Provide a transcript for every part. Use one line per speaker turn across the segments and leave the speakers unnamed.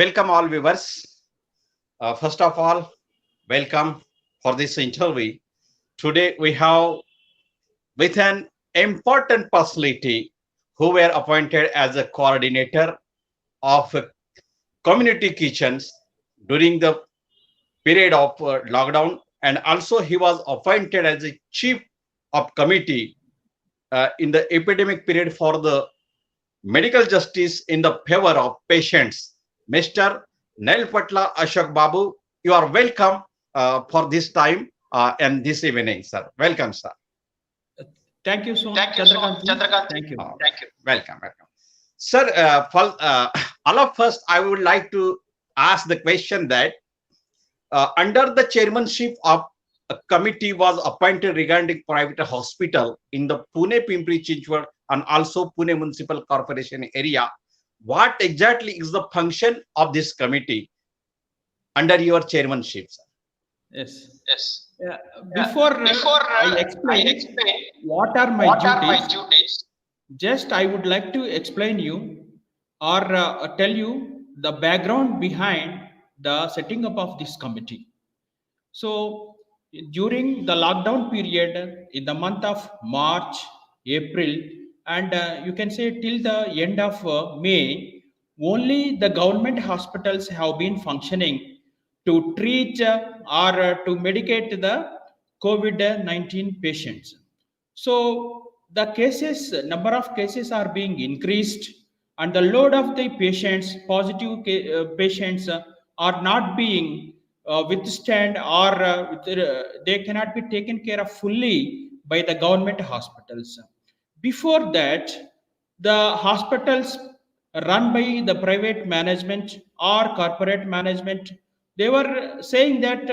Welcome all viewers. First of all, welcome for this interview. Today we have with an important personality who were appointed as a coordinator of community kitchens during the period of lockdown, and also he was appointed as a chief of committee in the epidemic period for the medical justice in the favor of patients. Mr. Nelapatla Ashok Babu, you are welcome for this time and this evening, sir. Welcome, sir.
Thank you so much, Chandrakant. Thank you.
Welcome. Sir, all of first, I would like to ask the question that under the chairmanship of a committee was appointed regarding private hospital in the Pune, Pimpri Chinchwad and also Pune Municipal Corporation area. What exactly is the function of this committee under your chairmanship, sir?
Yes. Yeah. Before I explain what are my duties, just I would like to explain you or tell you the background behind the setting up of this committee. So during the lockdown period in the month of March, April, and you can say till the end of May, only the government hospitals have been functioning to treat or to medicate the COVID-19 patients. So the cases, number of cases are being increased, and the load of the patients, patients, are not being withstand or they cannot be taken care of fully by the government hospitals. Before that, the hospitals run by the private management or corporate management, they were saying that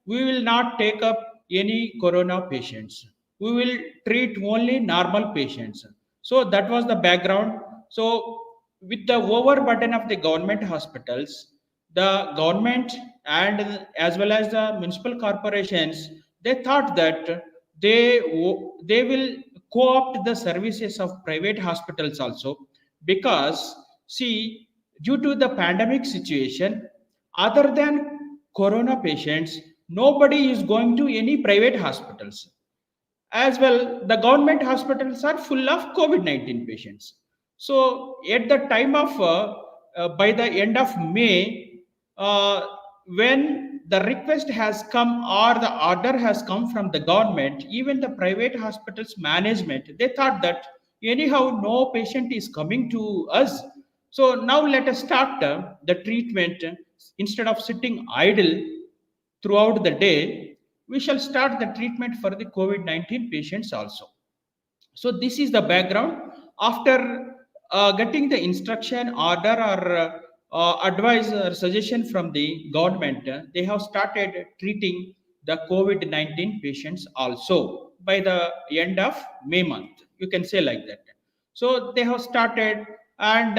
we will not take up any corona patients. We will treat only normal patients. So that was the background. So with the overburden of the government hospitals, the government and as well as the municipal corporations, they thought that they will co-opt the services of private hospitals also, because see, due to the pandemic situation, other than corona patients, nobody is going to any private hospitals. As well, the government hospitals are full of COVID-19 patients. So at the time of by the end of May, when the request has come or the order has come from the government, even the private hospitals management, they thought that anyhow no patient is coming to us, so now let us start the treatment. Instead of sitting idle throughout the day, we shall start the treatment for the COVID-19 patients also. So this is the background. After getting the instruction, order, or advice or suggestion from the government, they have started treating the COVID-19 patients also by the end of May month. You can say like that. So they have started, and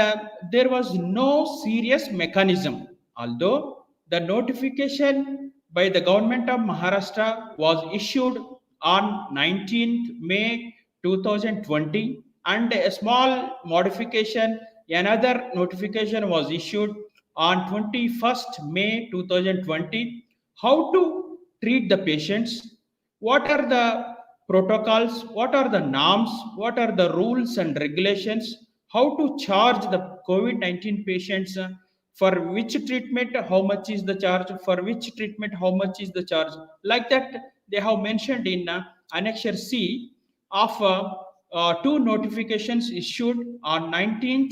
there was no serious mechanism. Although the notification by the government of Maharashtra was issued on 19th May 2020, and a small modification, another notification was issued on 21st May 2020. How to treat the patients, what are the protocols, what are the norms, what are the rules and regulations, how to charge the COVID-19 patients, for which treatment how much is the charge, for which treatment how much is the charge, like that they have mentioned in annexure C of two notifications issued on 19th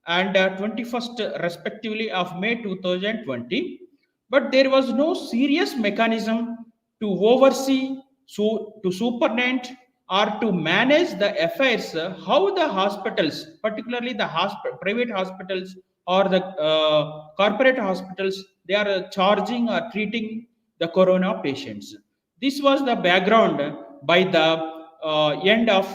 and 21st respectively of May 2020. But there was no serious mechanism to oversee, so to superintend or to manage the affairs, how the hospitals, particularly the private hospitals or the corporate hospitals, they are charging or treating the corona patients. This was the background by the end of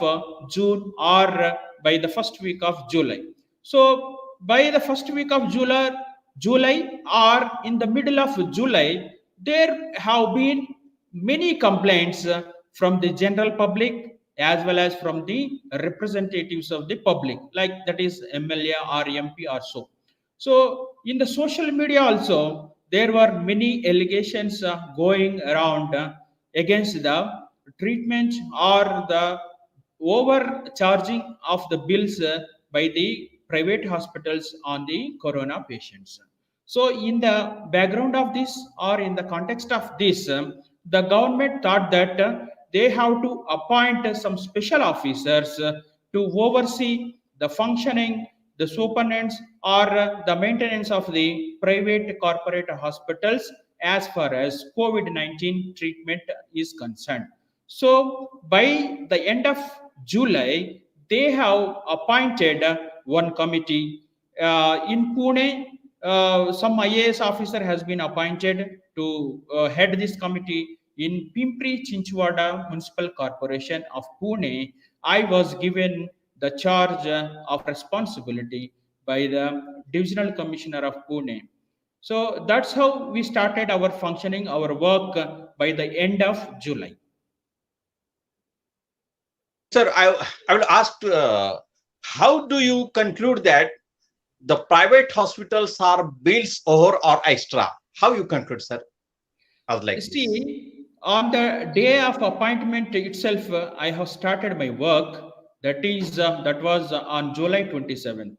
June or by the first week of July. So by the first week of July or in the middle of July, there have been many complaints from the general public as well as from the representatives of the public, like that is MLA or MP or so. So in the social media also, there were many allegations going around against the treatment or the overcharging of the bills by the private hospitals on the corona patients. So in the background of this or in the context of this, the government thought that they have to appoint some special officers to oversee the functioning, the superintendents or the maintenance of the private corporate hospitals as far as COVID-19 treatment is concerned. So by the end of July, they have appointed one committee in Pune. Some IAS officer has been appointed to head this committee. In Pimpri Chinchwada Municipal Corporation of Pune, I was given the charge of responsibility by the Divisional Commissioner of Pune. So that's how we started our functioning, our work by the end of July.
Sir, I will ask, how do you conclude that the private hospitals are bills over or extra? How you conclude, sir? As like this.
See, on the day of appointment itself, I have started my work. That was on July 27th.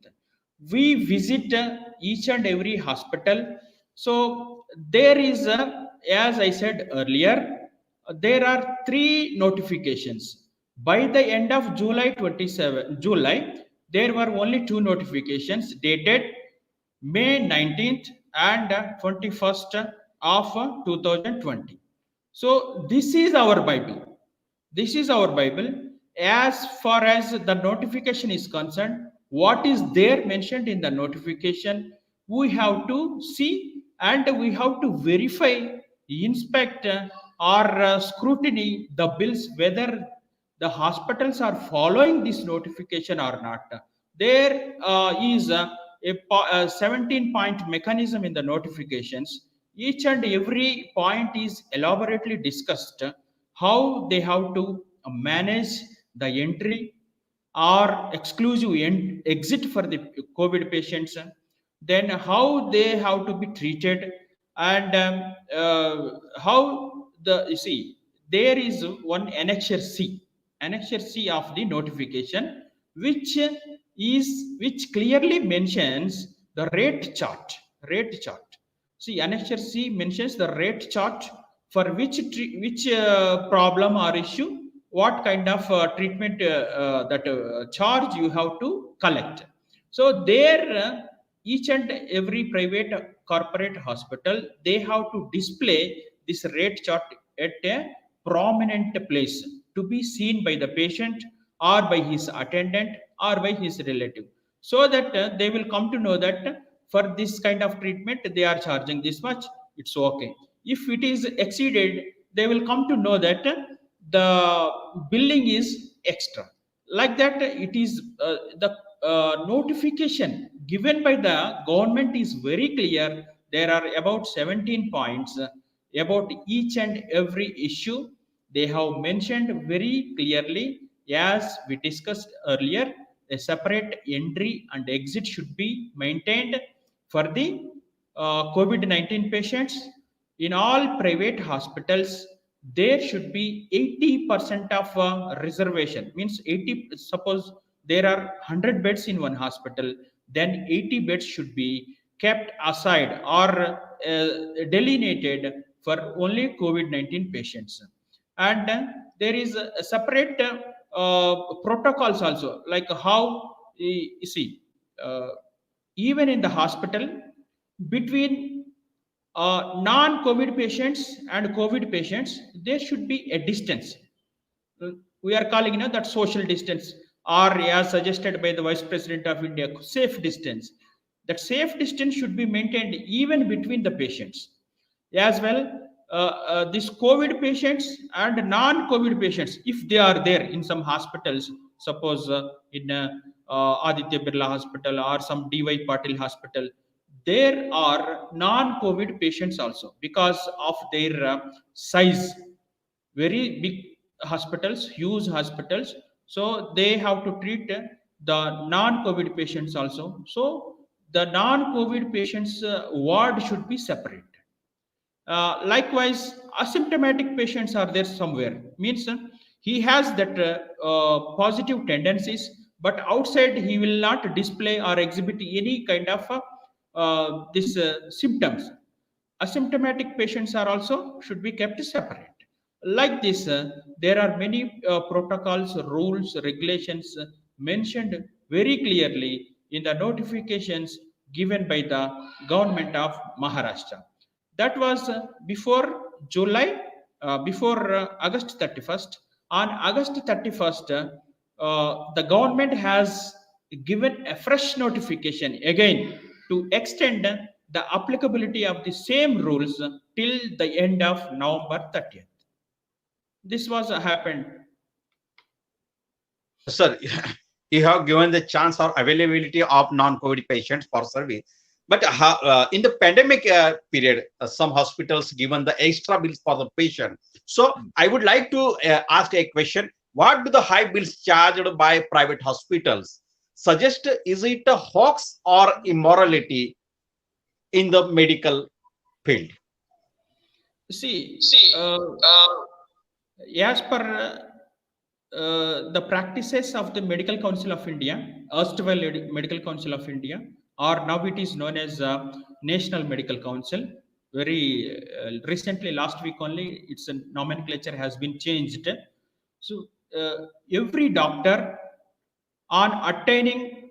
We visit each and every hospital. So there is, as I said earlier, there are three notifications. By the end of July, there were only two notifications dated May 19th and 21st of 2020. So this is our Bible. This is our Bible. As far as the notification is concerned, what is there mentioned in the notification, we have to see and we have to verify, inspect, or scrutiny the bills whether the hospitals are following this notification or not. There is a 17-point mechanism in the notifications. Each and every point is elaborately discussed how they have to manage the entry or exclusive exit for the COVID patients, then how they have to be treated, and how the you see there is one annexure C of the notification, which clearly mentions the rate chart. Rate chart. See, annexure C mentions the rate chart for which problem or issue, what kind of treatment that charge you have to collect. So there, each and every private corporate hospital, they have to display this rate chart at a prominent place to be seen by the patient or by his attendant or by his relative, so that they will come to know that for this kind of treatment they are charging this much, it's okay. If it is exceeded, they will come to know that the billing is extra. Like that, it is the notification given by the government is very clear. There are about 17 points about each and every issue. They have mentioned very clearly, as we discussed earlier, a separate entry and exit should be maintained for the COVID-19 patients. In all private hospitals, there should be 80% of reservation. Means 80, suppose there are 100 beds in one hospital, then 80 beds should be kept aside or delineated for only COVID-19 patients. And there is a separate protocols also, like how you see, uh, even in the hospital, between non-COVID patients and COVID patients, there should be a distance. We are calling, that social distance, or as suggested by the Vice President of India, safe distance. That safe distance should be maintained even between the patients. As well, this COVID patients and non-COVID patients, if they are there in some hospitals, suppose in Aditya Birla Hospital or some DY Patil Hospital, there are non-COVID patients also because of their size, very big hospitals, huge hospitals. So they have to treat the non-COVID patients also. So the non-COVID patients ward should be separate. Likewise, asymptomatic patients are there somewhere. Means he has that positive tendencies, but outside he will not display or exhibit any kind of this symptoms. Asymptomatic patients are also should be kept separate. Like this, there are many protocols, rules, regulations mentioned very clearly in the notifications given by the government of Maharashtra. That was before July, before August 31st. On August 31st, the government has given a fresh notification again to extend the applicability of the same rules till the end of November 30th. This was happened.
Sir, you have given the chance or availability of non-COVID patients for service. But in the pandemic period, some hospitals given the extra bills for the patient. So I would like to ask a question. What do the high bills charged by private hospitals suggest? Is it a hoax or immorality in the medical field?
See, as per the practices of the Medical Council of India, erstwhile Medical Council of India, or now it is known as National Medical Council. Very recently, last week only, its nomenclature has been changed. So every doctor, on attaining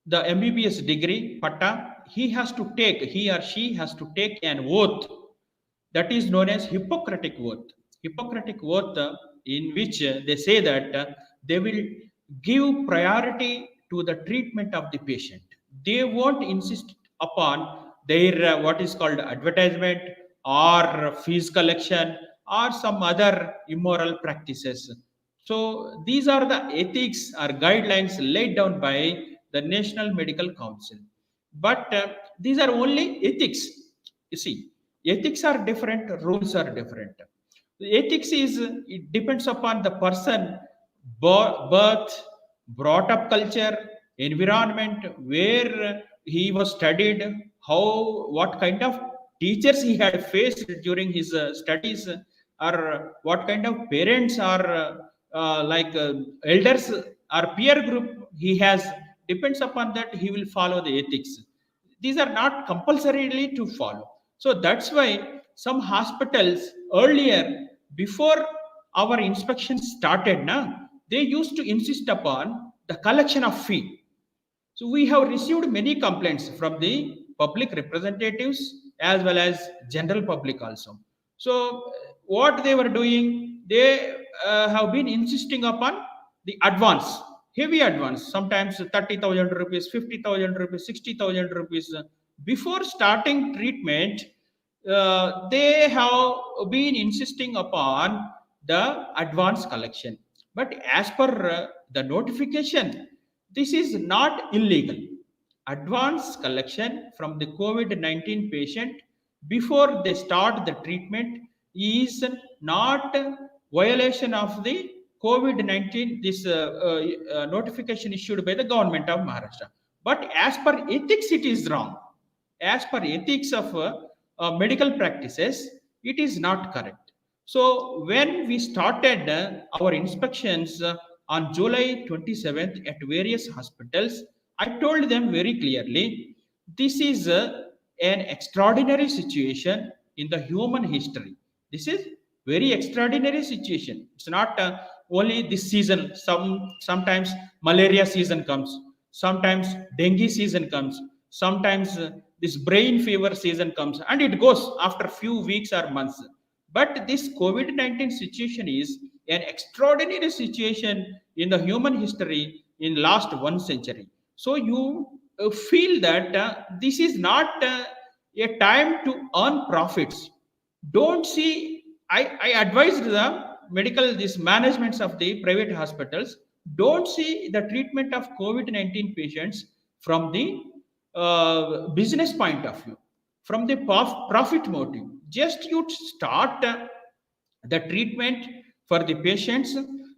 the MBBS degree, Patta, he or she has to take an oath that is known as Hippocratic oath. Hippocratic oath, in which they say that they will give priority to the treatment of the patient. They won't insist upon their what is called advertisement or fees collection or some other immoral practices. So these are the ethics or guidelines laid down by the National Medical Council. But these are only ethics. You see, ethics are different, rules are different. Ethics is, it depends upon the person, birth, brought up culture, environment, where he was studied, how, what kind of teachers he had faced during his studies, or what kind of parents or like elders or peer group he has. Depends upon that he will follow the ethics. These are not compulsorily to follow. So that's why some hospitals earlier, before our inspection started, now they used to insist upon the collection of fee. So we have received many complaints from the public representatives as well as general public also. So what they were doing, they have been insisting upon the advance, heavy advance, sometimes 30,000 rupees, 50,000 rupees, 60,000 rupees. Before starting treatment, they have been insisting upon the advance collection. But as per the notification, this is not illegal. Advance collection from the COVID 19 patient before they start the treatment is not violation of the COVID 19, this notification issued by the government of Maharashtra. But as per ethics, it is wrong. As per ethics of medical practices, it is not correct. So when we started our inspections on July 27th at various hospitals, I told them very clearly, this is an extraordinary situation in the human history. This is very extraordinary situation. It's not only this season. Sometimes malaria season comes, sometimes dengue season comes, sometimes this brain fever season comes, and it goes after few weeks or months. But this COVID-19 situation is an extraordinary situation in the human history in last 1 century. So you feel that this is not a time to earn profits. Don't see, I advised the medical, these managements of the private hospitals, don't see the treatment of COVID-19 patients from the business point of view, from the profit motive. Just you start the treatment for the patients,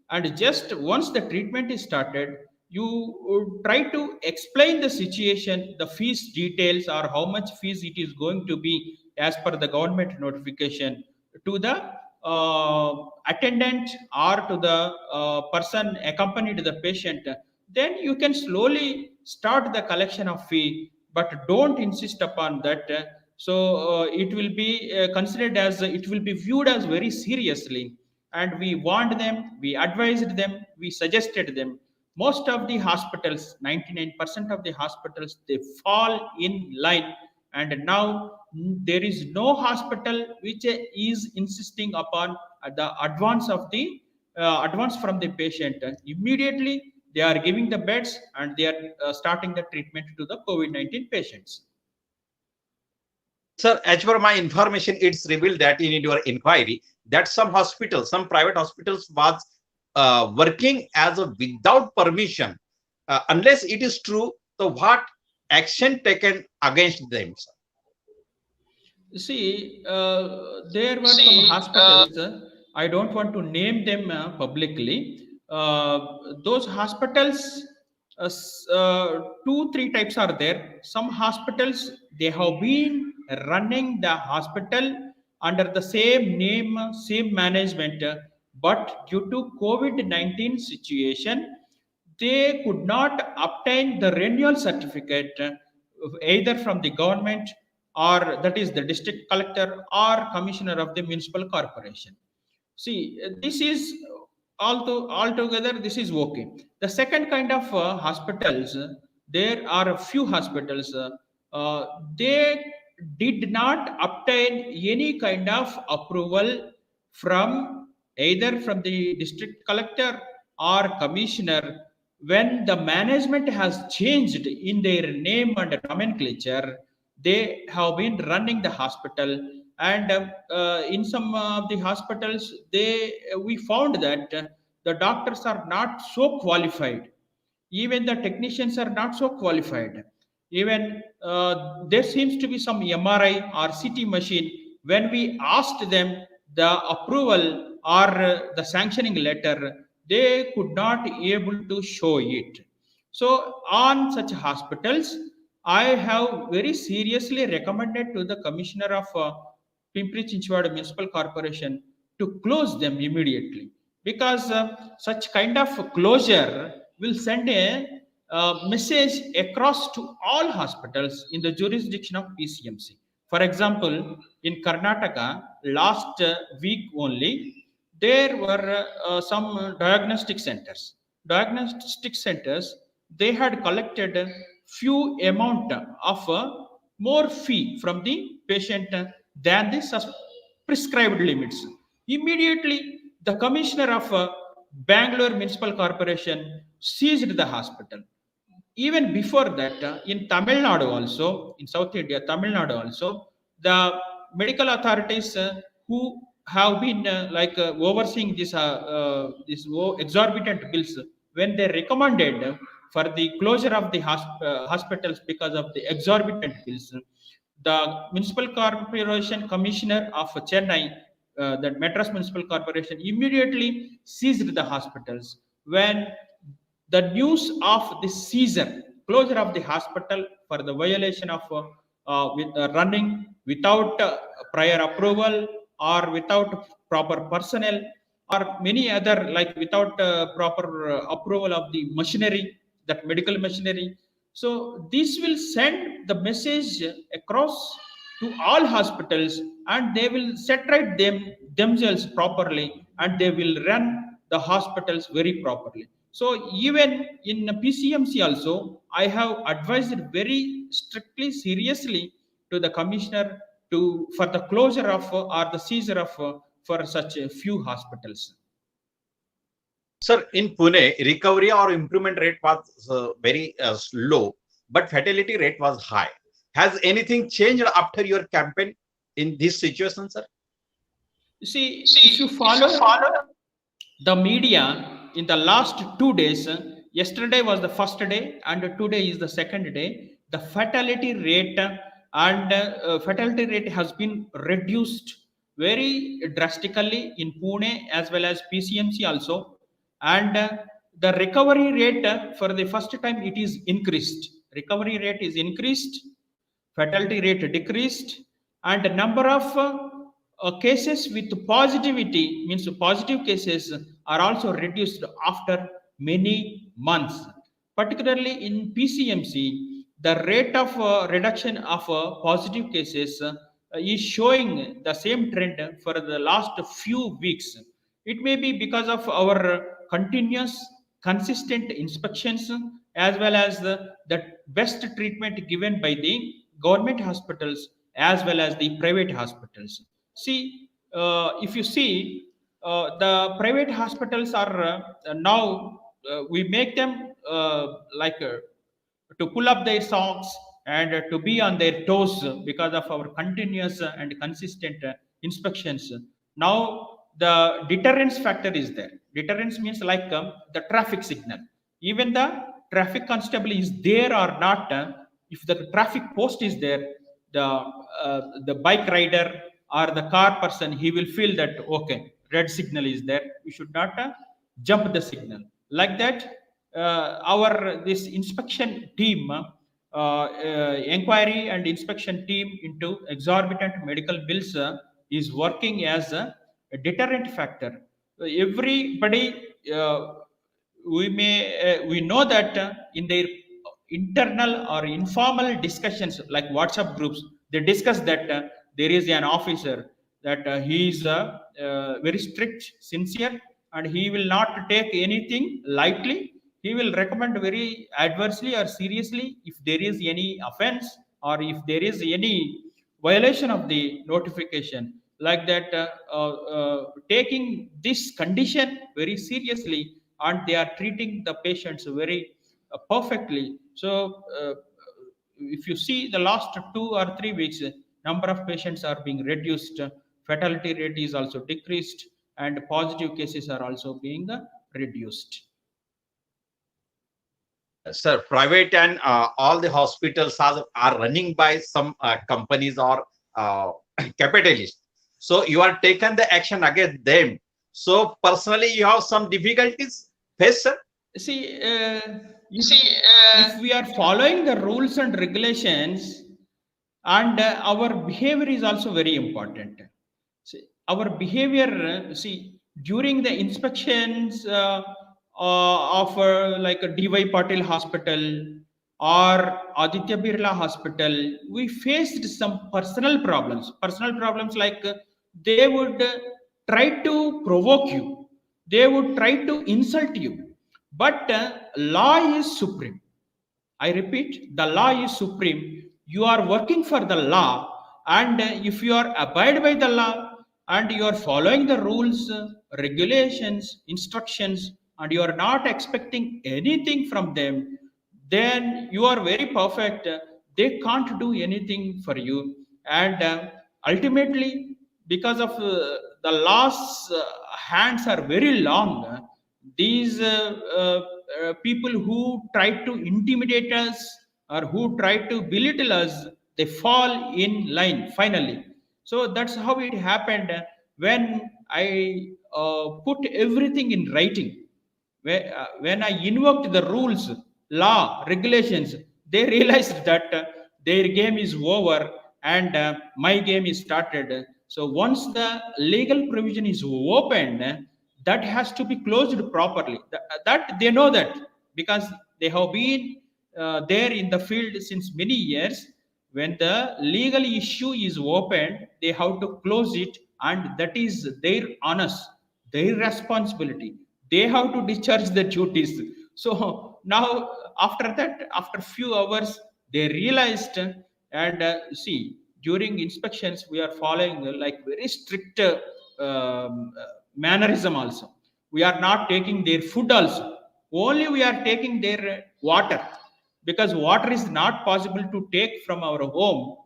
and just once the treatment is started, you try to explain the situation, the fees details, or how much fees it is going to be as per the government notification to the attendant or to the person accompanied the patient, then you can slowly start the collection of fee, but don't insist upon that. So it will be considered as, it will be viewed as very seriously, and we warned them, we advised them, we suggested them. Most of the hospitals, 99% of the hospitals, they fall in line, and now there is no hospital which is insisting upon the advance of the advance from the patient. Immediately they are giving the beds, and they are starting the treatment to the COVID-19 patients.
Sir, as per my information, it's revealed that in your inquiry that some hospitals, some private hospitals was working as a without permission. Unless it is true, so what action taken against them, sir?
See, there were some hospitals, I don't want to name them publicly. Those hospitals, two, three types are there. Some hospitals, they have been running the hospital under the same name, same management, but due to COVID-19 situation, they could not obtain the renewal certificate either from the government, or that is the district collector or commissioner of the municipal corporation. See, this is altogether this is okay. The second kind of hospitals, there are a few hospitals, they did not obtain any kind of approval from either from the district collector or commissioner. When the management has changed in their name and nomenclature, they have been running the hospital, and in some of the hospitals, they we found that the doctors are not so qualified, even the technicians are not so qualified. Even there seems to be some MRI or CT machine. When we asked them the approval or the sanctioning letter, they could not able to show it. So on such hospitals, I have very seriously recommended to the commissioner of Pimpri Chinchwad Municipal Corporation to close them immediately, because such kind of closure will send a message across to all hospitals in the jurisdiction of PCMC. For example, in Karnataka, last week only, there were some diagnostic centers. Diagnostic centers, they had collected a few amount of more fee from the patient than the prescribed limits. Immediately, the commissioner of Bangalore Municipal Corporation seized the hospital. Even before that, in Tamil Nadu also, in South India, Tamil Nadu also, the medical authorities who have been overseeing this exorbitant bills, when they recommended for the closure of the hospitals because of the exorbitant bills, the municipal corporation commissioner of Chennai, the Madras Municipal Corporation, immediately seized the hospitals. When the news of the season closure of the hospital for the violation of running without prior approval, or without proper personnel, or many other, like without proper approval of the machinery, that medical machinery. So this will send the message across to all hospitals, and they will set right themselves properly, and they will run the hospitals very properly. So even in PCMC also, I have advised very strictly, seriously to the commissioner to for the closure of or the seizure of for such a few hospitals.
Sir, in Pune, recovery or improvement rate was very low, but fatality rate was high. Has anything changed after your campaign in this situation, sir?
See, if you follow the media in the last 2 days, yesterday was the first day and today is the second day, the fatality rate fatality rate has been reduced very drastically in Pune as well as PCMC also. And the recovery rate for the first time it is increased. Recovery rate is increased, fatality rate decreased, and the number of cases with positivity, means positive cases, are also reduced after many months. Particularly in PCMC, the rate of reduction of positive cases is showing the same trend for the last few weeks. It may be because of our continuous, consistent inspections, as well as the best treatment given by the government hospitals as well as the private hospitals. See, if you see, the private hospitals are now, we make them like to pull up their socks and to be on their toes because of our continuous and consistent inspections. Now, the deterrence factor is there. Deterrence means like the traffic signal. Even the traffic constable is there or not, if the traffic post is there, the bike rider or the car person, he will feel that okay, red signal is there, we should not jump the signal. Like that, our this inspection team, inquiry and inspection team into exorbitant medical bills is working as a deterrent factor. Everybody, we know that in their internal or informal discussions like WhatsApp groups, they discuss that there is an officer that he is very strict, sincere, and he will not take anything lightly. He will recommend very adversely or seriously if there is any offense or if there is any violation of the notification. Like that, taking this condition very seriously, and they are treating the patients very perfectly. So, if you see the last 2 or 3 weeks, number of patients are being reduced, fatality rate is also decreased, and positive cases are also being reduced.
Sir, private and all the hospitals are running by some companies or capitalists. So you are taken the action against them. So personally, you have some difficulties face, sir?
See, if we are following the rules and regulations, and our behavior is also very important. See, our behavior, see, during the inspections of like a DY Patil Hospital or Aditya Birla Hospital, we faced some personal problems. Personal problems like they would try to provoke you, they would try to insult you, but law is supreme. I repeat, the law is supreme. You are working for the law, and if you are abide by the law and you are following the rules, regulations, instructions, and you are not expecting anything from them, then you are very perfect. They can't do anything for you, and ultimately, because of the law's hands are very long, these people who try to intimidate us or who try to belittle us, they fall in line finally. So that's how it happened when I put everything in writing. When I invoked the rules, law, regulations, they realized that their game is over and my game is started. So once the legal provision is opened, that has to be closed properly. That they know that because they have been there in the field since many years. When the legal issue is opened, they have to close it, and that is their honest, their responsibility. They have to discharge the duties. So now, after that, after few hours, they realized, and see, during inspections, we are following like very strict mannerism also. We are not taking their food also. Only we are taking their water, because water is not possible to take from our home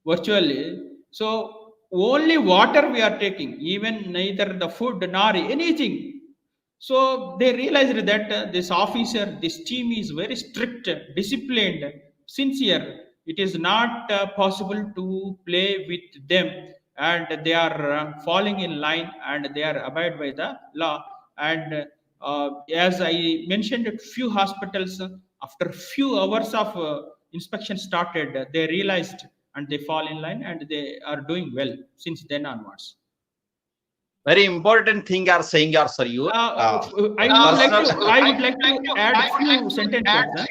virtually. So only water we are taking, even neither the food nor anything. So they realized that this officer, this team is very strict, disciplined, sincere. It is not possible to play with them, and they are falling in line and they are abide by the law. And As I mentioned, a few hospitals, after few hours of inspection started, they realized and they fall in line and they are doing well since then onwards.
Very important thing are saying, are sir, you
I would like to add few sentences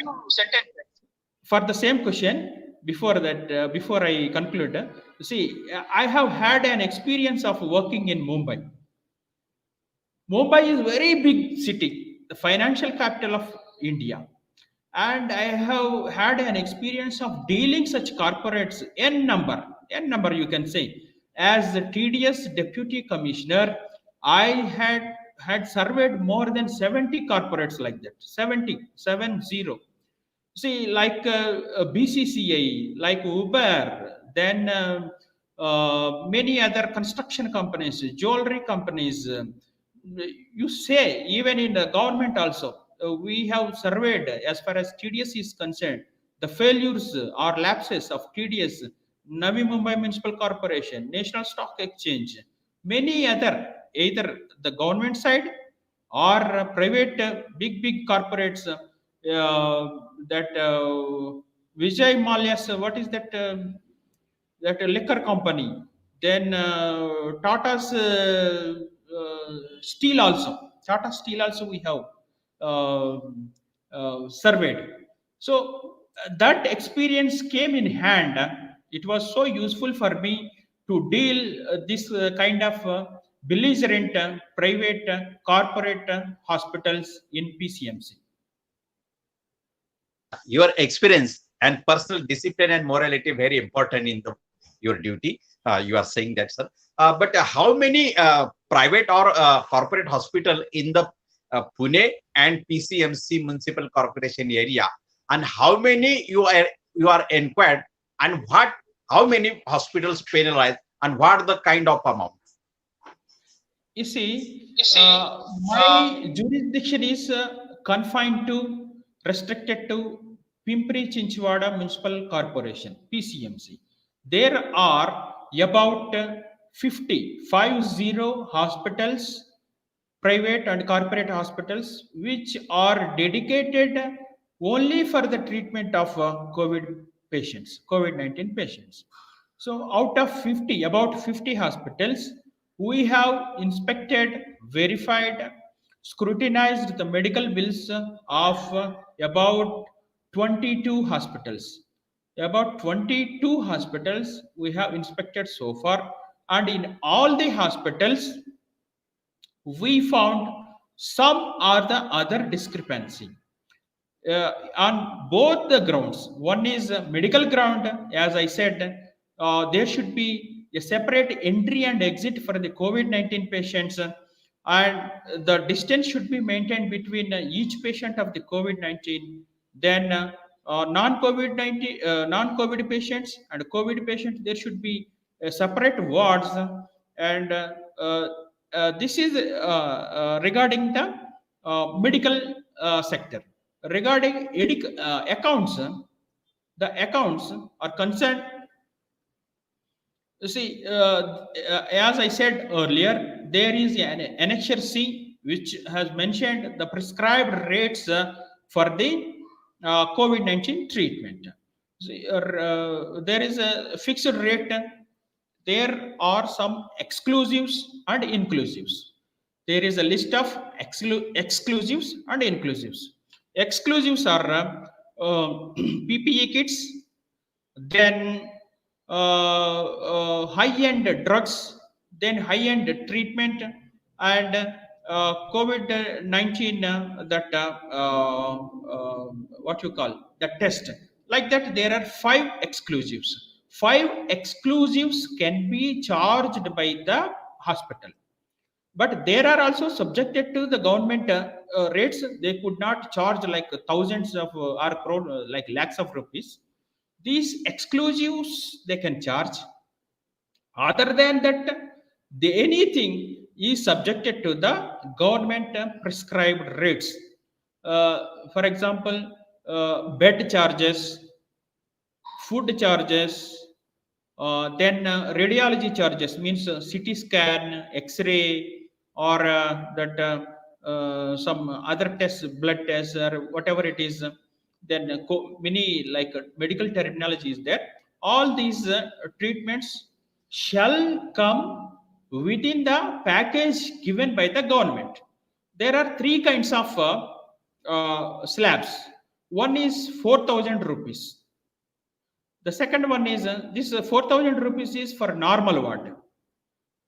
for the same question. Before that, before I conclude, see, I have had an experience of working in Mumbai. Mumbai is very big city, the financial capital of India. And I have had an experience of dealing such corporates, n number you can say. As the TDS deputy commissioner, I had surveyed more than 70 corporates like that. 70. See, like BCCI, like Uber, then many other construction companies, jewelry companies. You say even in the government also, we have surveyed as far as TDS is concerned, the failures or lapses of TDS, Navi Mumbai Municipal Corporation, National Stock Exchange, many other, either the government side or private big corporates, that Vijay Mallya's, what is that, that liquor company, then Tata's steel also, Tata Steel also we have uh, surveyed. So that experience came in hand. It was so useful for me to deal this kind of belligerent private corporate hospitals in PCMC.
your experience and personal discipline and morality very important in your duty. You are saying that, sir. But how many private or corporate hospital in the Pune and PCMC municipal corporation area, and how many you are inquired, and what how many hospitals penalized, and what the kind of amount?
You see, my jurisdiction is confined to, restricted to Pimpri Chinchwada Municipal Corporation, PCMC. There are about 50 hospitals, private and corporate hospitals, which are dedicated only for the treatment of COVID-19 patients. So out of 50, about 50 hospitals, we have inspected, verified, scrutinized the medical bills of about 22 hospitals. About 22 hospitals we have inspected so far, and in all the hospitals, we found some or the other discrepancy on both the grounds. One is a medical ground, as I said, there should be a separate entry and exit for the COVID-19 patients, and the distance should be maintained between each patient of the COVID-19. Then non-COVID patients and COVID patients, there should be separate wards, and this is regarding the medical sector. Regarding accounts, the accounts are concerned. You see, as I said earlier, there is an Annexure C which has mentioned the prescribed rates for the COVID-19 treatment. See, there is a fixed rate. There are some exclusives and inclusives. There is a list of exclusives and inclusives. Exclusives are PPE kits, then high-end drugs, then high-end treatment, and COVID-19, that what you call the test. Like that, there are 5 exclusives. 5 exclusives can be charged by the hospital, but there are also subjected to the government rates. They could not charge like thousands of or crore, like lakhs of rupees. These exclusives they can charge. Other than that, anything is subjected to the government prescribed rates. For example, bed charges, food charges, then radiology charges, means CT scan, X-ray, or that some other tests, blood tests, or whatever it is. Then many like medical terminology is there. All these treatments shall come within the package given by the government. There are three kinds of slabs. One is 4,000 rupees. The second one is this 4,000 rupees is for normal ward.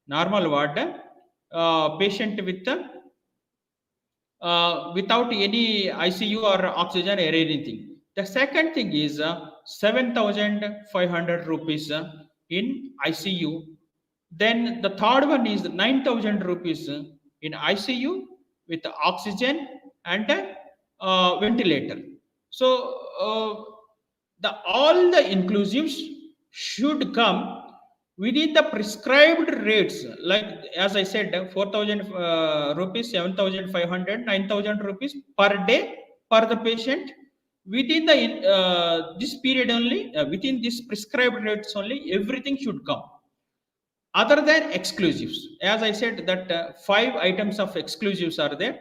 Normal ward, patient with without any ICU or oxygen or anything. The second thing is 7,500 rupees in ICU. Then the third one is 9,000 rupees in ICU with oxygen and ventilator. So the all the inclusives should come within the prescribed rates, like as I said, 4,000 rupees, 7,500, 9,000 rupees per day per the patient. Within the this period only, within this prescribed rates only, everything should come. Other than exclusives, as I said, that 5 items of exclusives are there.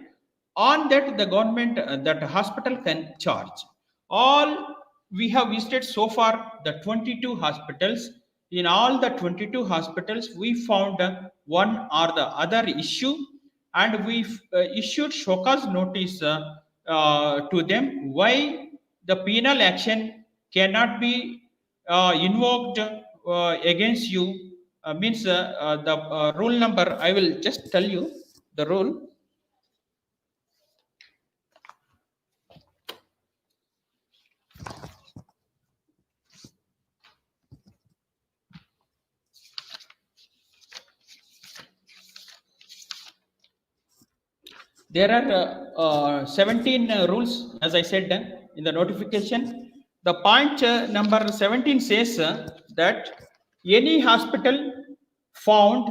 On that, the government, that hospital can charge. All we have visited so far the 22 hospitals. In all the 22 hospitals, we found one or the other issue, and we issued show cause notice to them why the penal action cannot be invoked against you. Means the rule number, I will just tell you the rule. There are 17 rules, as I said in the notification. The point number 17 says that any hospital found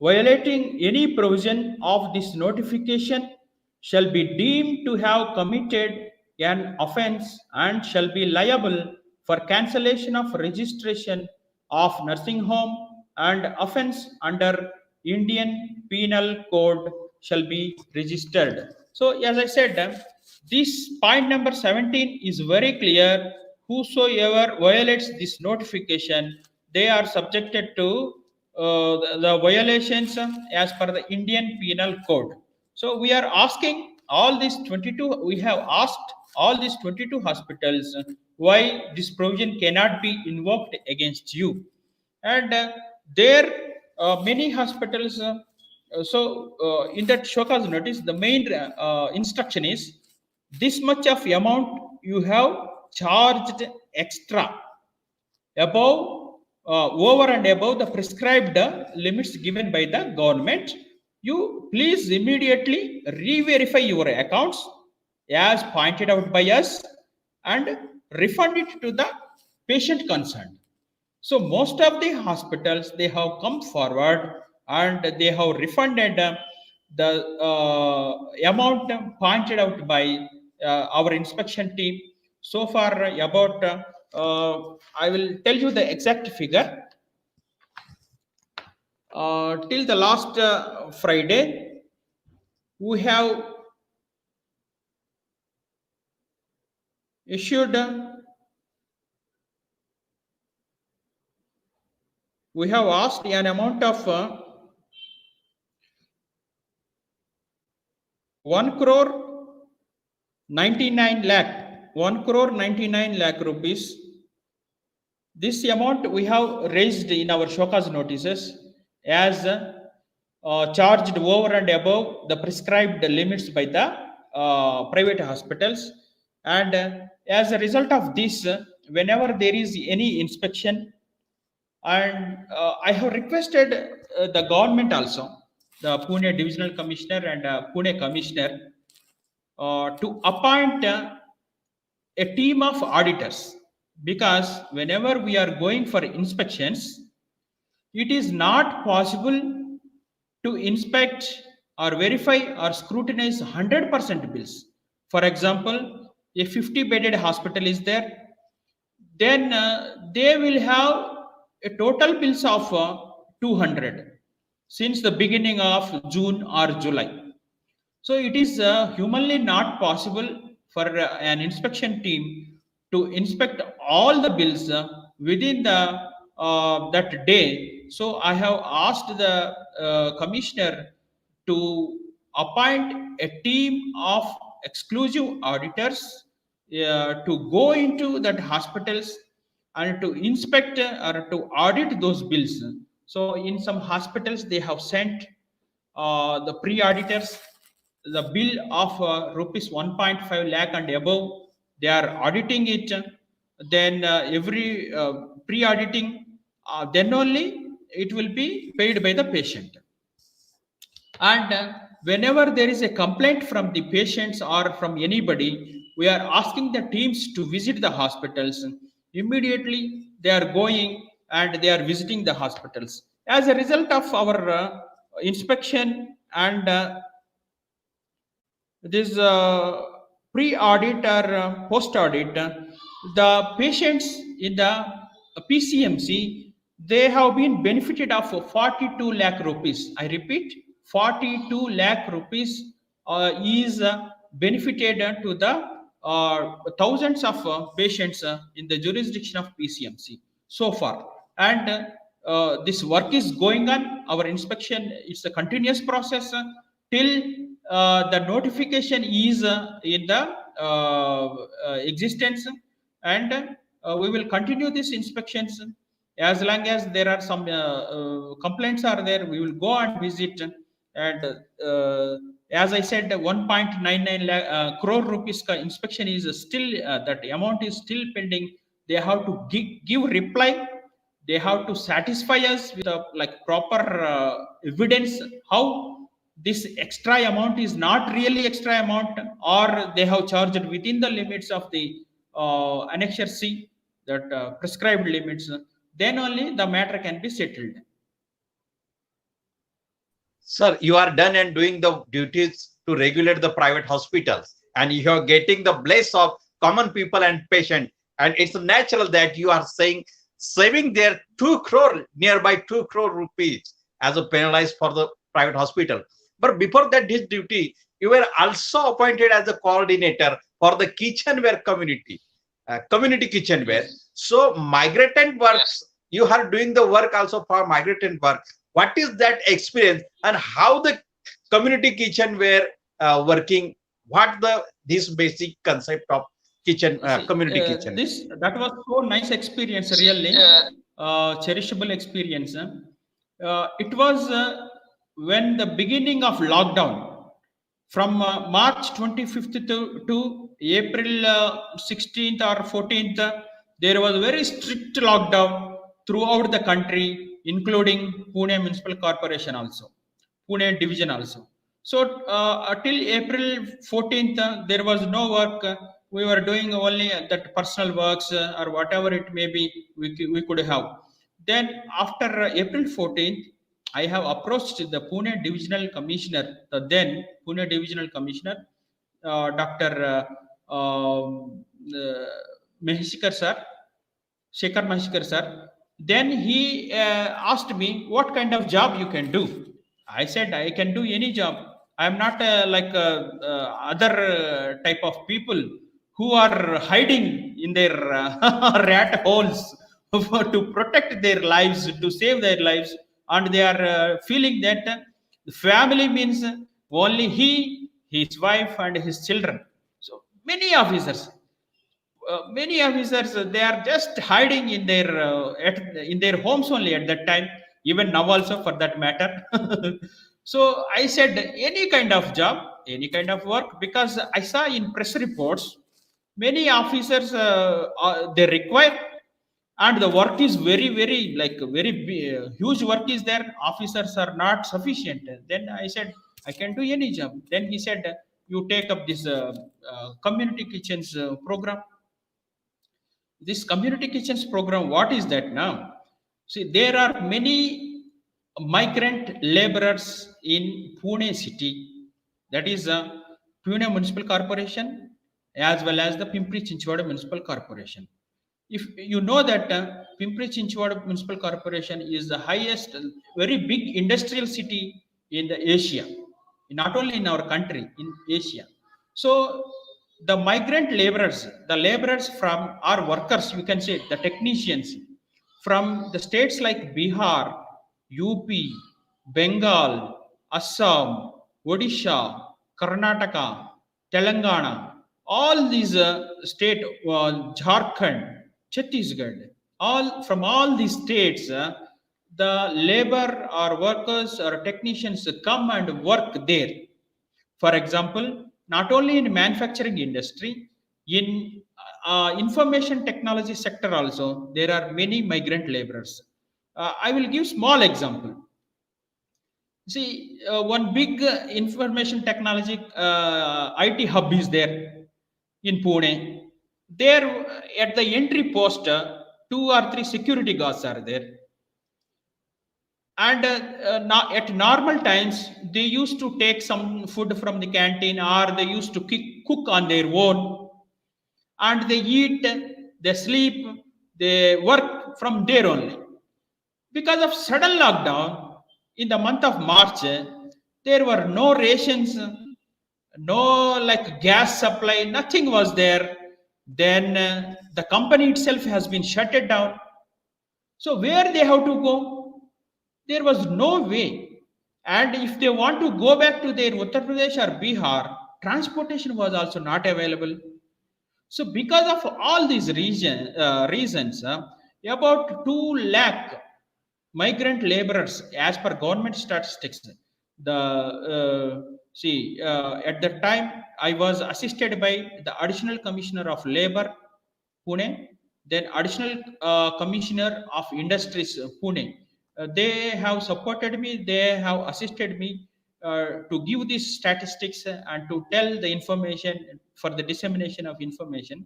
violating any provision of this notification shall be deemed to have committed an offense and shall be liable for cancellation of registration of nursing home, and offense under Indian Penal Code shall be registered. So, as I said, this point number 17 is very clear. Whosoever violates this notification, they are subjected to the violations as per the Indian Penal Code. So we are asking all these 22, we have asked all these 22 hospitals why this provision cannot be invoked against you. And there many hospitals, in that show cause notice, the main instruction is this much of amount you have charged extra above, over and above the prescribed limits given by the government. You please immediately re-verify your accounts as pointed out by us and refund it to the patient concerned. So most of the hospitals, they have come forward and they have refunded the amount pointed out by our inspection team. So far about, I will tell you the exact figure. Till the last Friday, we have issued, we have asked an amount of 1 crore 99 lakh, 1 crore 99 lakh rupees. This amount we have raised in our show cause notices as charged over and above the prescribed limits by the private hospitals. And as a result of this, whenever there is any inspection, and I have requested the government also, the Pune Divisional Commissioner and Pune Commissioner, to appoint a team of auditors, because whenever we are going for inspections, it is not possible to inspect or verify or scrutinize 100% bills. For example, a 50-bedded hospital is there, then they will have a total bills of 200 since the beginning of June or July. So it is humanly not possible for an inspection team to inspect all the bills within the that day. So I have asked the commissioner to appoint a team of exclusive auditors to go into that hospitals and to inspect or to audit those bills. So in some hospitals they have sent the pre-auditors the bill of rupees 1.5 lakh and above. They are auditing it. Then every pre-auditing, then only it will be paid by the patient. And whenever there is a complaint from the patients or from anybody, we are asking the teams to visit the hospitals. Immediately, they are going and they are visiting the hospitals. As a result of our inspection and this pre-audit or post-audit, the patients in the PCMC, they have been benefited of 42 lakh rupees. I repeat, 42 lakh rupees is benefited to the thousands of patients in the jurisdiction of PCMC so far. And this work is going on. Our inspection, it's a continuous process till the notification is in the existence, and we will continue these inspections as long as there are some complaints are there. We will go and visit. And as I said, 1.99 lakh, crore rupees inspection is still that amount is still pending. They have to give reply. They have to satisfy us with a like proper evidence how this extra amount is not really extra amount, or they have charged within the limits of the annexure C, that prescribed limits. Then only the matter can be settled.
Sir, you are done and doing the duties to regulate the private hospitals, and you are getting the bless of common people and patient. And it's natural that you are saying saving their 2 crore, nearby 2 crore rupees as a penalized for the private hospital. But before that, this duty, you were also appointed as a coordinator for the kitchenware community, community kitchenware. So migrant works, you are doing the work also for migrant work. What is that experience and how the community kitchenware working? What the this basic concept of kitchen community kitchen?
This that was so nice experience, really cherishable experience. It was when the beginning of lockdown from March 25th to April 16th or 14th, there was very strict lockdown throughout the country, including Pune Municipal Corporation also, Pune Division also. So till April 14th, there was no work. We were doing only that personal works or whatever it may be we could have. Then after April 14th, I have approached the Pune Divisional Commissioner, the then Pune Divisional Commissioner, Dr. Maheshikar sir, Shekhar Maheshikar sir. Then he asked me what kind of job you can do. I said I can do any job. I am not like other type of people who are hiding in their rat holes to protect their lives, to save their lives, and they are feeling that family means only he, his wife, and his children. So many officers they are just hiding in their in their homes only at that time, even now also for that matter. So I said any kind of job, any kind of work, because I saw in press reports many officers they require, and the work is very like very huge work is there. Officers are not sufficient. Then I said I can do any job. Then he said you take up this community kitchens program. This community kitchens program, what is that now? See, there are many migrant laborers in Pune city, that is Pune Municipal Corporation, as well as the Pimpri Chinchwad Municipal Corporation. If you know that Pimpri Chinchwad Municipal Corporation is the highest very big industrial city in the Asia. not only in our country, in Asia. So the migrant laborers, the laborers from our workers, you can say the technicians from the states like Bihar, UP, Bengal, Assam, Odisha, Karnataka, Telangana, all these state, Jharkhand, Chhattisgarh, all from all these states, the labor or workers or technicians come and work there. For example, not only in manufacturing industry, in information technology sector also there are many migrant laborers. I will give small example. See, one big information technology IT hub is there in Pune. There, at the entry post, two or three security guards are there. And at normal times, they used to take some food from the canteen, or they used to cook on their own, and they eat, they sleep, they work from there only. Because of sudden lockdown in the month of March, there were no rations, no like gas supply, nothing was there. Then the company itself has been shut it down. So where they have to go? There was no way. And if they want to go back to their Uttar Pradesh or Bihar, transportation was also not available. So because of all these reasons, about 2 lakh migrant laborers, as per government statistics, at that time I was assisted by the Additional Commissioner of Labor, Pune, then Additional Commissioner of Industries, Pune. They have supported me, they have assisted me to give these statistics and to tell the information for the dissemination of information.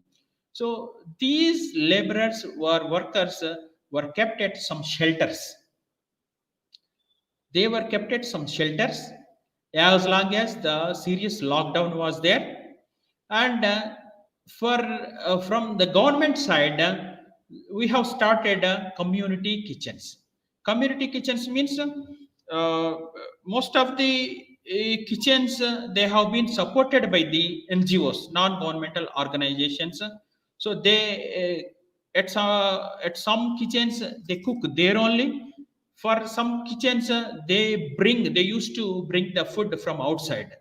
So these laborers were workers were kept at some shelters. They were kept at some shelters as long as the serious lockdown was there. And for from the government side, we have started community kitchens. Community kitchens means most of the kitchens, they have been supported by the NGOs, non-governmental organizations. So they at some kitchens they cook there only. For some kitchens, they used to bring the food from outside.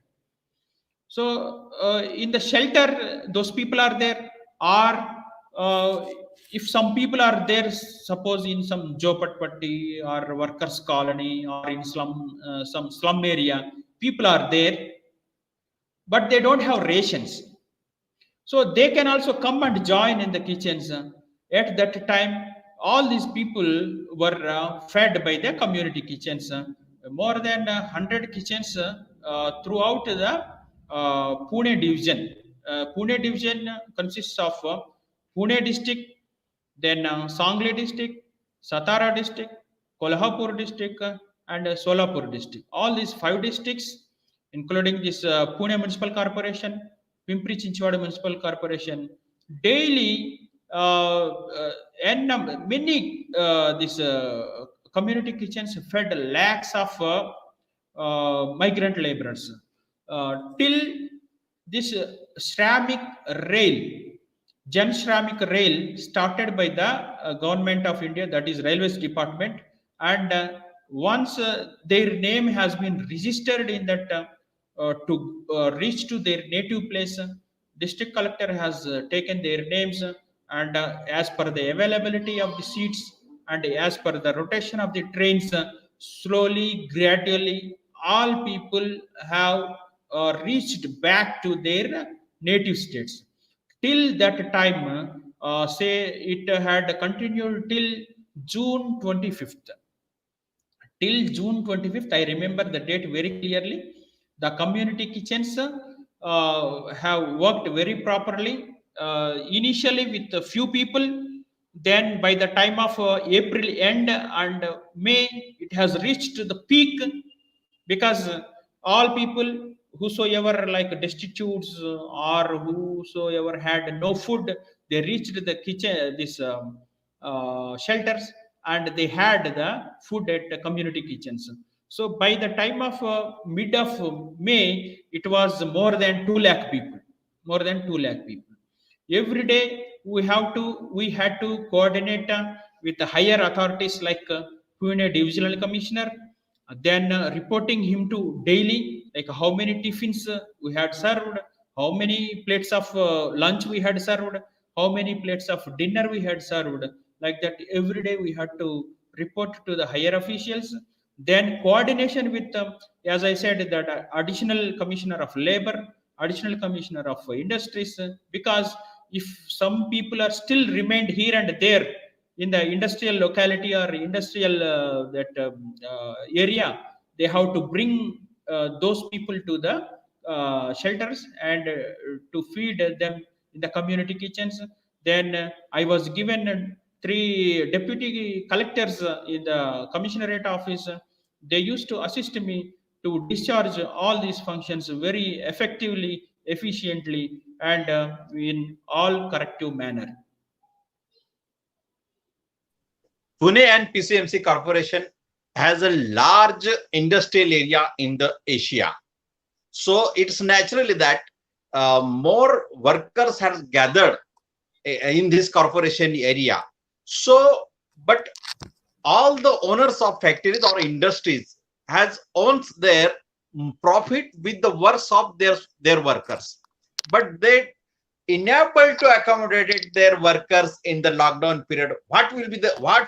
So in the shelter, those people are there. Or if some people are there, suppose in some Jopatpatti or workers colony or in some slum area, people are there, but they don't have rations. So they can also come and join in the kitchens. At that time, all these people were fed by the community kitchens. More than 100 kitchens throughout the Pune division. Pune division consists of Pune district, then Sangli district, Satara district, Kolhapur district, and Solapur district. All these 5 districts, including this Pune Municipal Corporation, Pimpri Chinchwad Municipal Corporation, daily n many this community kitchens fed lakhs of migrant laborers till this ceramic rail, Jan Shramik Rail, started by the government of India, that is Railways Department. And once their name has been registered in that to reach to their native place, district collector has taken their names, and as per the availability of the seats and as per the rotation of the trains, slowly, gradually, all people have reached back to their native states. Till that time, say it had continued till June 25th. Till June 25th, I remember the date very clearly. The community kitchens have worked very properly, initially with a few people. Then by the time of April end and May, it has reached the peak, because all people whosoever like destitutes or whosoever had no food, they reached the kitchen, this shelters, and they had the food at the community kitchens. So by the time of mid of May, it was more than 2 lakh people. More than 2 lakh people. Every day we had to coordinate with the higher authorities like Pune Divisional Commissioner, then reporting him to daily, like how many tiffins we had served, how many plates of lunch we had served, how many plates of dinner we had served. Like that, every day we had to report to the higher officials. Then coordination with, as I said, that additional commissioner of labor, additional commissioner of industries, because if some people are still remained here and there in the industrial locality or industrial area, they have to bring those people to the shelters and to feed them in the community kitchens. Then I was given three deputy collectors in the commissionerate office. They used to assist me to discharge all these functions very effectively, efficiently, and in all corrective manner.
Pune and PCMC Corporation has a large industrial area in the Asia. So it's naturally that more workers have gathered in this corporation area. So, but all the owners of factories or industries has owns their profit with the works of their workers, but they unable to accommodate their workers in the lockdown period. What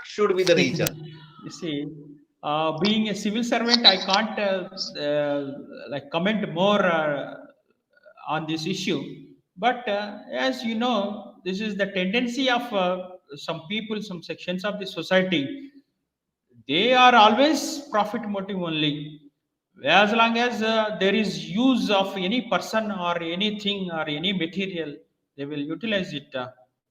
should be the reason?
You see, being a civil servant, I can't like comment more on this issue. But as you know, this is the tendency of some people, some sections of the society. They are always profit motive only. As long as there is use of any person or anything or any material, they will utilize it.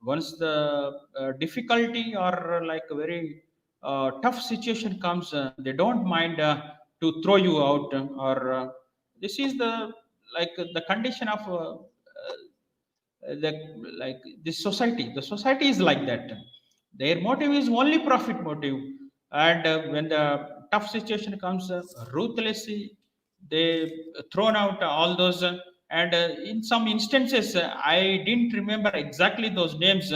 Once the difficulty or like a very tough situation comes, they don't mind to throw you out, or this is the like the condition of the like this society. The society is like that. Their motive is only profit motive, and when the tough situation comes, ruthlessly they thrown out all those and in some instances, I didn't remember exactly those names,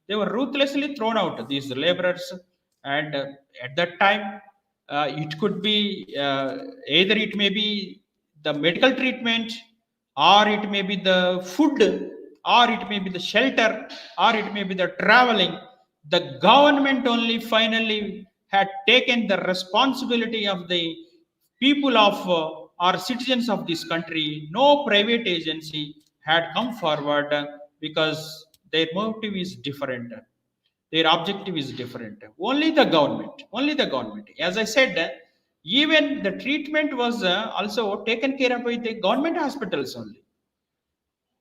they were ruthlessly thrown out, these laborers. And at that time, it could be either it may be the medical treatment, or it may be the food, or it may be the shelter, or it may be the traveling. The government only finally had taken the responsibility of the people of or citizens of this country. No private agency had come forward, because their motive is different, their objective is different. Only the government, only the government. As I said, even the treatment was also taken care of by the government hospitals only.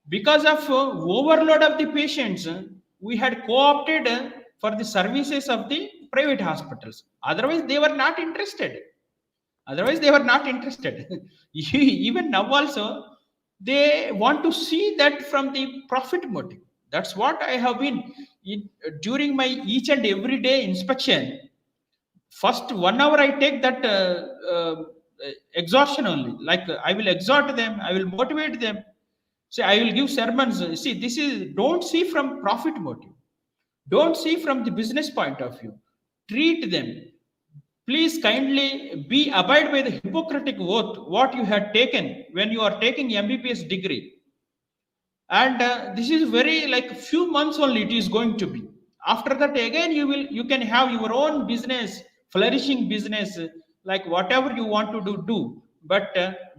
Because of overload of the patients, we had co-opted for the services of the private hospitals. Otherwise they were not interested. Otherwise they were not interested. Even now also, they want to see that from the profit motive. That's what I have been during my each and every day inspection. First 1 hour I take that exhaustion only. Like I will exhort them, I will motivate them. See, I will give sermons. See, this is, don't see from profit motive, don't see from the business point of view. Treat them. Please kindly be abide by the Hippocratic oath what you had taken when you are taking MBBS degree. And this is very like few months only it is going to be. After that again you can have your own business, flourishing business, like whatever you want to do. But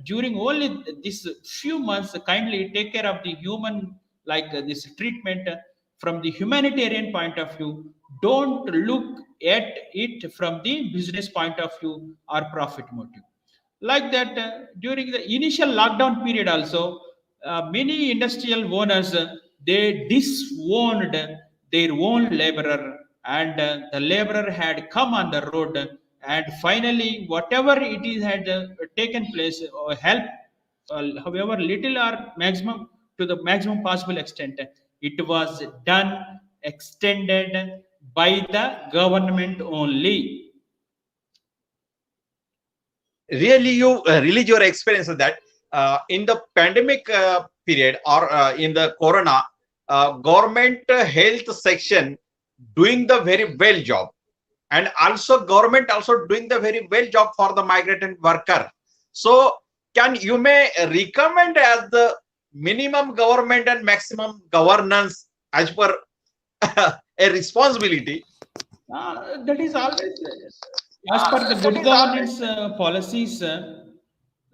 during only this few months, kindly take care of the human, like this treatment from the humanitarian point of view. Don't look at it from the business point of view or profit motive. Like that, during the initial lockdown period also, many industrial owners, they disowned their own laborer, and the laborer had come on the road, and finally whatever it is had taken place or help, however little or maximum, to the maximum possible extent, it was done, extended by the government only.
really you release your experience of that in the pandemic period or in the corona government health section doing the very well job, and also government also doing the very well job for the migrant worker. So can you may recommend as the minimum government and maximum governance as per a responsibility?
That is always as per the good governance policies,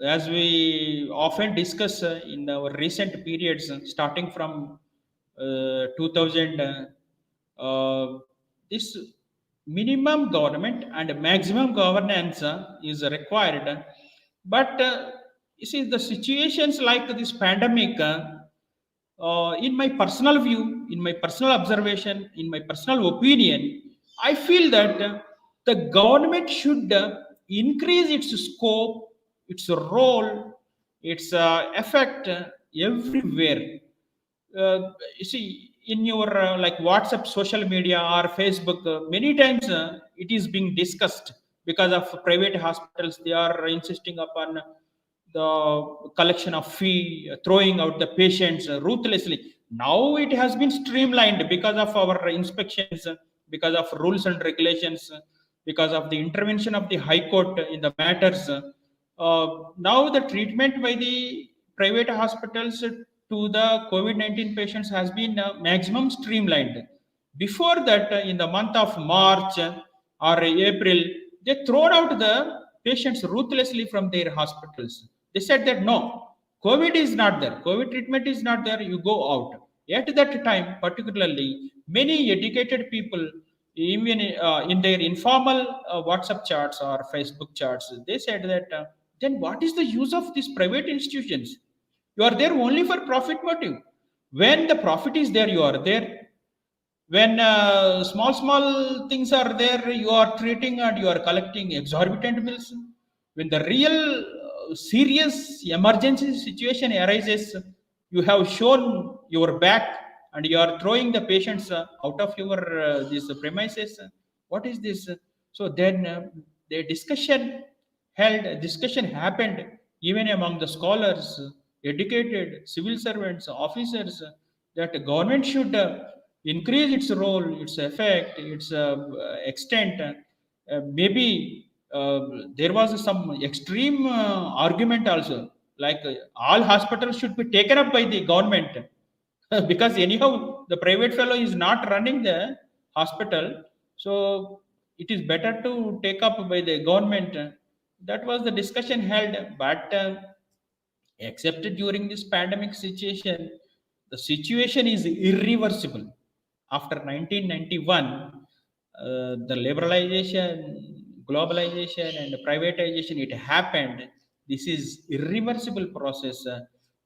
as we often discuss in our recent periods, starting from 2000. This minimum government and maximum governance is required, but you see the situations like this pandemic. In my personal view, in my personal observation, in my personal opinion, I feel that the government should increase its scope, its role, its effect everywhere. You see, in your like WhatsApp, social media, or Facebook, many times it is being discussed because of private hospitals. They are insisting upon the collection of fee, throwing out the patients ruthlessly. Now it has been streamlined because of our inspections, because of rules and regulations, because of the intervention of the High Court in the matters. Now the treatment by the private hospitals to the COVID-19 patients has been maximum streamlined. Before that, in the month of March or April, they thrown out the patients ruthlessly from their hospitals. They said that no, COVID is not there, COVID treatment is not there, you go out. At that time, particularly, many educated people, even in their informal WhatsApp chats or Facebook chats, they said that then what is the use of these private institutions? You are there only for profit motive. When the profit is there, you are there. When small things are there, you are treating and you are collecting exorbitant bills. When the real serious emergency situation arises, you have shown your back and you are throwing the patients out of your these premises. What is this? So then the discussion happened even among the scholars, educated civil servants, officers, that the government should increase its role, its effect, its extent. Maybe there was some extreme argument also, like all hospitals should be taken up by the government because anyhow the private fellow is not running the hospital, so it is better to take up by the government. That was the discussion held, but except during this pandemic situation, the situation is irreversible. After 1991, the liberalization, globalization, and privatization, it happened. This is irreversible process,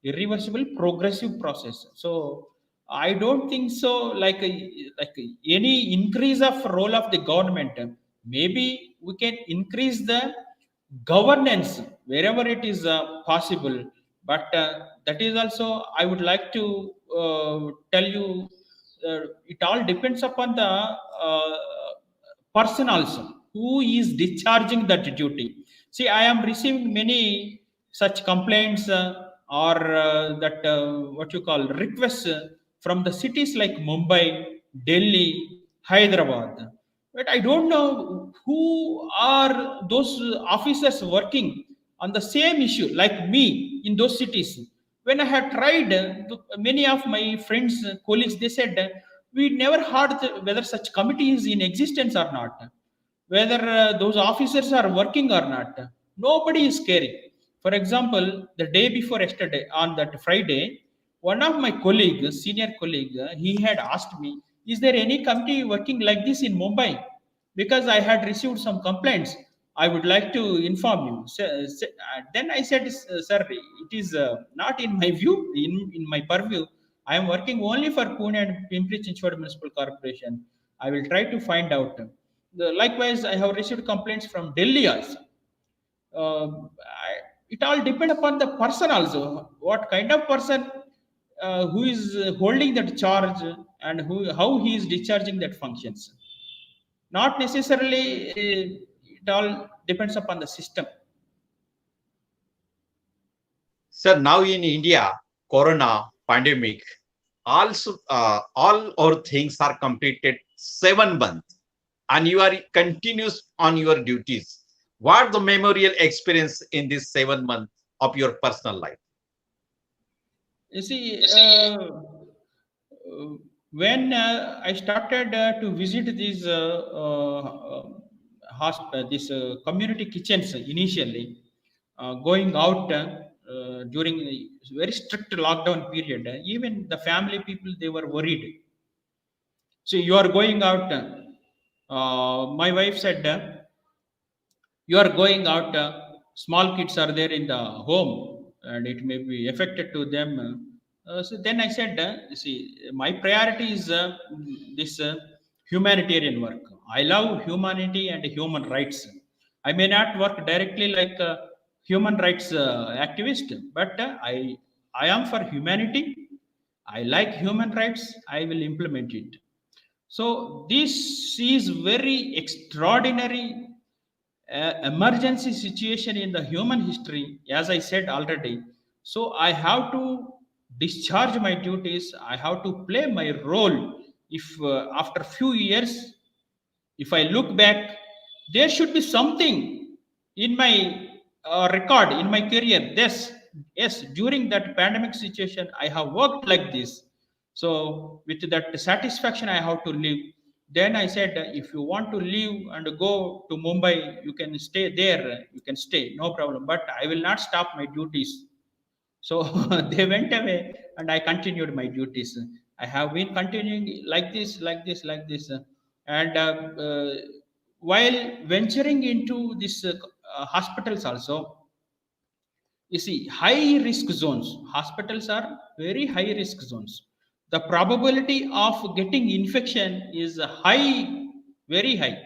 irreversible progressive process. So I don't think so. Like any increase of role of the government, maybe we can increase the governance wherever it is possible, but that is also I would like to tell you, it all depends upon the person also who is discharging that duty. See, I am receiving many such complaints or that what you call requests from the cities like Mumbai, Delhi, Hyderabad, but I don't know who are those officers working on the same issue like me in those cities. When I had tried, many of my friends, colleagues, they said we never heard whether such committee is in existence or not, whether those officers are working or not. Nobody is caring. For example, the day before yesterday, on that Friday, one of my colleagues, senior colleague, he had asked me, is there any committee working like this in Mumbai? Because I had received some complaints, I would like to inform you. Then I said, sir, it is not in my view, in my purview. I am working only for Pune and Pimpri Chinchwad Municipal Corporation. I will try to find out. Likewise, I have received complaints from Delhi also. It all depends upon the person also. What kind of person who is holding that charge and how he is discharging that functions. Not necessarily, it all depends upon the system.
Sir, now in India, Corona pandemic, also all our things are completed 7 months, and you are continuous on your duties. What the memorial experience in this 7 months of your personal life?
You see, when I started to visit these this community kitchens initially, going out during the very strict lockdown period, even the family people they were worried. So you are going out. My wife said, you are going out, small kids are there in the home and it may be affected to them. So then I said, see, my priority is this humanitarian work. I love humanity and human rights. I may not work directly like a human rights activist, but I am for humanity. I like human rights. I will implement it. So this is very extraordinary emergency situation in the human history, as I said already. So I have to discharge my duties. I have to play my role. If after few years, if I look back, there should be something in my record in my career. Yes, during that pandemic situation I have worked like this. So with that satisfaction I have to live. Then I said, if you want to leave and go to Mumbai, you can stay there, you can stay, no problem, but I will not stop my duties. So they went away and I continued my duties. I have been continuing like this, like this, like this. And while venturing into this hospitals also, you see, high risk zones, hospitals are very high risk zones. The probability of getting infection is high, very high.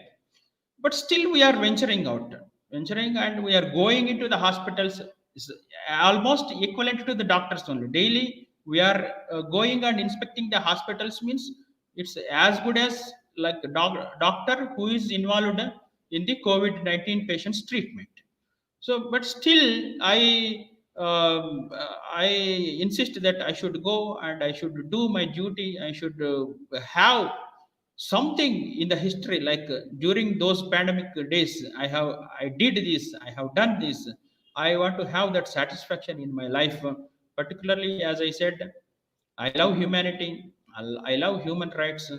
But still we are venturing and we are going into the hospitals. Is almost equivalent to the doctors only. Daily we are going and inspecting the hospitals, means it's as good as like a doctor who is involved in the COVID-19 patients treatment. So but still I insist that I should go and I should do my duty. I should have something in the history, like during those pandemic days I did this, I have done this. I want to have that satisfaction in my life. Particularly, as I said, I love humanity. I love human rights.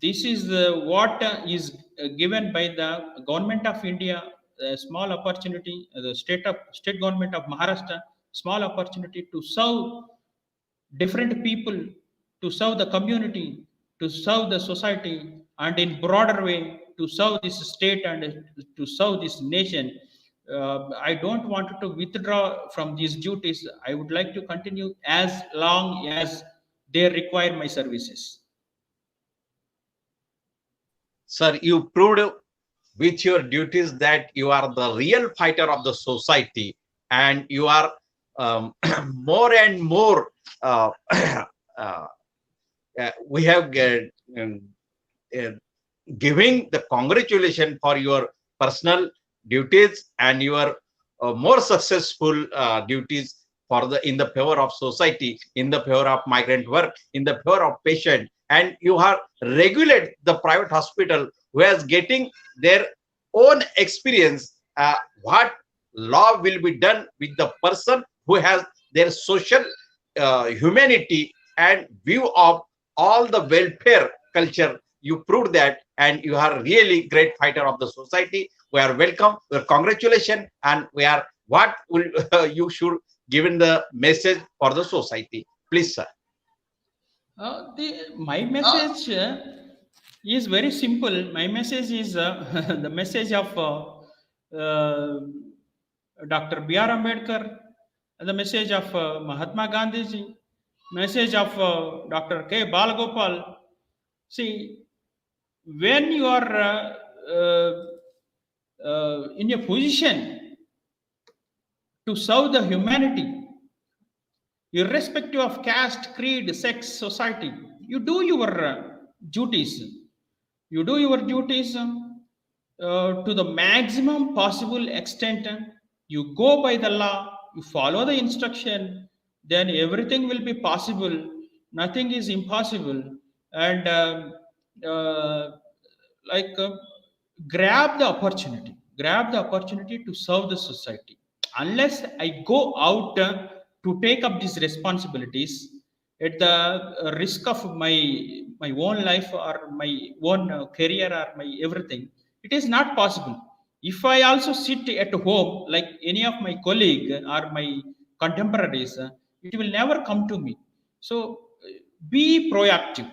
This is what is given by the government of India, a small opportunity, the state government of Maharashtra, small opportunity to serve different people, to serve the community, to serve the society, and in broader way to serve this state and to serve this nation. I don't want to withdraw from these duties. I would like to continue as long as they require my services.
Sir, you proved with your duties that you are the real fighter of the society, and you are more and more uh, we have um, uh, giving the congratulation for your personal duties and your more successful duties for the in the favor of society, in the favor of migrant work, in the favor of patient. And you have regulate the private hospital who is getting their own experience, what law will be done with the person who has their social humanity and view of all the welfare culture. You proved that, and you are really great fighter of the society. We are welcome, we are congratulations, and we are what will you should given the message for the society, please, sir.
My message is very simple. My message is the message of Dr. B.R. Ambedkar, the message of Mahatma Gandhi ji, message of Dr. K. Balagopal. See, when you are in a position to serve the humanity, irrespective of caste, creed, sex, society, you do your duties. You do your duties to the maximum possible extent. You go by the law. you follow the instruction, then everything will be possible. Nothing is impossible. And uh, like grab the opportunity to serve the society. Unless I go out to take up these responsibilities at the risk of my own life or my own career or my everything, it is not possible. If I also sit at home like any of my colleague or my contemporaries, it will never come to me. So be proactive.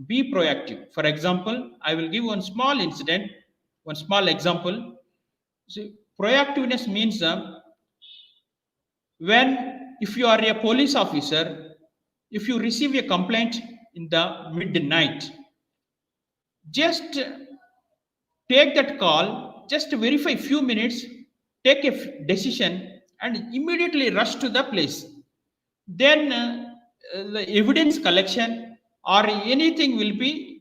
Be proactive. For example, I will give one small incident, one small example. See, proactiveness means when, if you are a police officer, if you receive a complaint in the midnight, just take that call, just verify few minutes, take a decision, and immediately rush to the place. Then the evidence collection or anything will be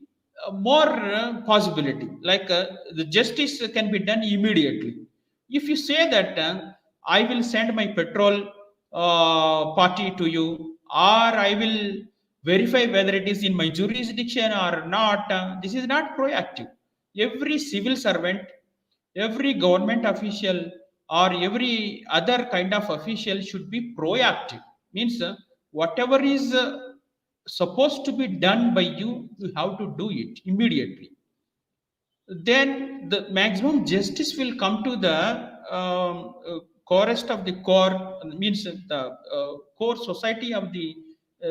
more possibility, like the justice can be done immediately. If you say that I will send my patrol party to you, or I will verify whether it is in my jurisdiction or not, this is not proactive. Every civil servant, every government official, or every other kind of official should be proactive. Means whatever is supposed to be done by you, you have to do it immediately. Then the maximum justice will come to the chorus of the core, means the core society of the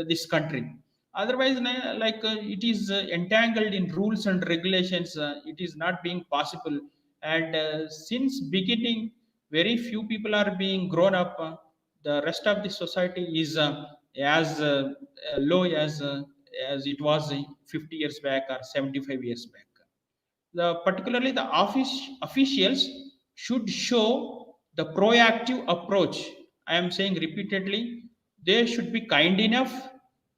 this country. Otherwise like it is entangled in rules and regulations, it is not being possible. And since beginning, very few people are being grown up. The rest of the society is as low as it was 50 years back or 75 years back. Particularly the office officials should show the proactive approach. I am saying repeatedly, they should be kind enough,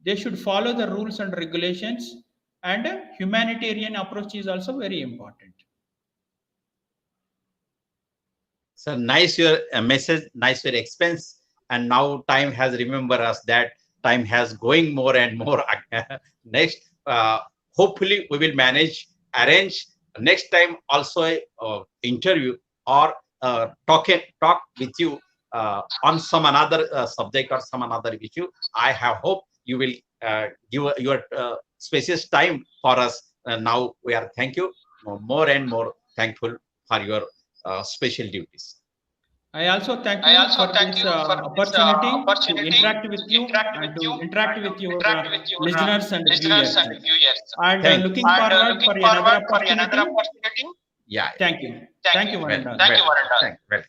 they should follow the rules and regulations, and a humanitarian approach is also very important.
So nice your message, nice your expense. And now time has remember us that time has going more and more. Next, hopefully we will manage, arrange next time also a interview or talk with you on some another subject or some another issue. I have hope you will give your spacious time for us. Now we are thank you more and more thankful for your special duties.
I also thank you for this opportunity to interact with you and to interact with your listeners and viewers. And looking forward for another opportunity.
Yeah.
Thank you. Thank you, one and all.
Welcome.